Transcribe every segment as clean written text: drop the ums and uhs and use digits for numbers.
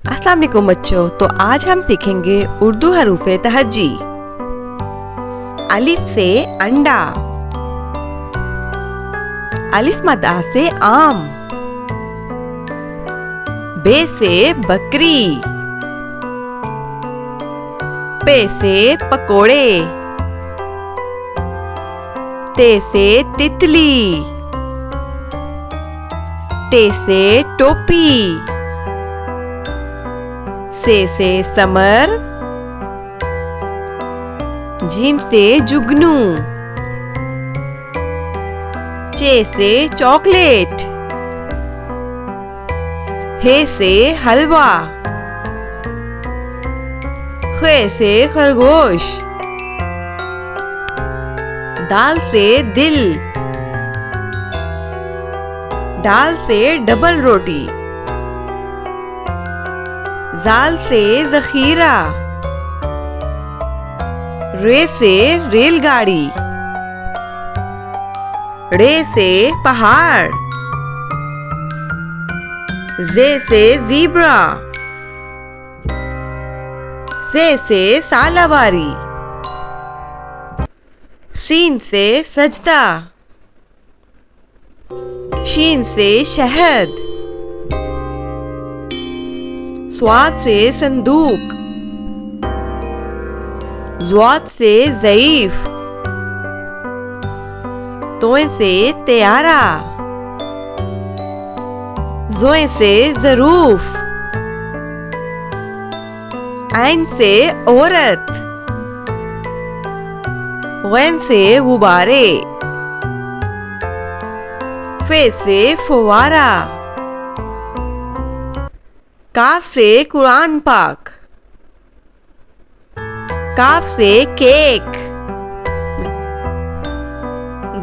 अस्सलाम वालेकुम बच्चों। तो आज हम सीखेंगे उर्दू हरूफ तहज्जी। अलिफ से अंडा, अलिफ मदा से आम, बे से बकरी, पे से पकोड़े, ते से तितली, टे से टोपी, से समर, जीम से जुगनू, चे से चॉकलेट, हे से हलवा, खे से खरगोश, दाल से दिल, डाल से डबल रोटी, जाल से जखीरा, रे से रेलगाड़ी, रे से पहाड़, जे से ज़ीब्रा, से सालाबारी, सीन से सजदा, शीन से शहद, स्वाद से संदूक, ज़्वाद से ज़ईफ, तोए से त्यारा, ज़ोए से ज़रूफ, ऐन से औरत, गैन से गुब्बारे, फे से फुवारा, काफ से कुरान पाक, काफ से केक,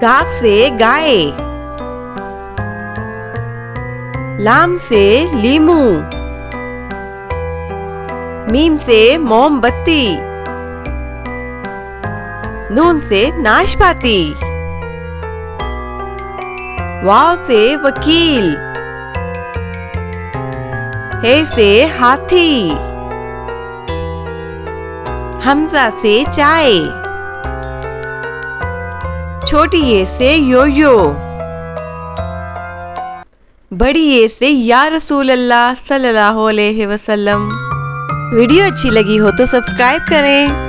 गाफ से गाय, लाम से लीमू, मीम से मोमबत्ती, नून से नाशपाती, वाव से वकील, हे से हाथी, हमजा से चाय, छोटी ये से योयो, बड़ी ये से या रसूल अल्लाह सल्लल्लाहु अलैहि वसल्लम। वीडियो अच्छी लगी हो तो सब्सक्राइब करें।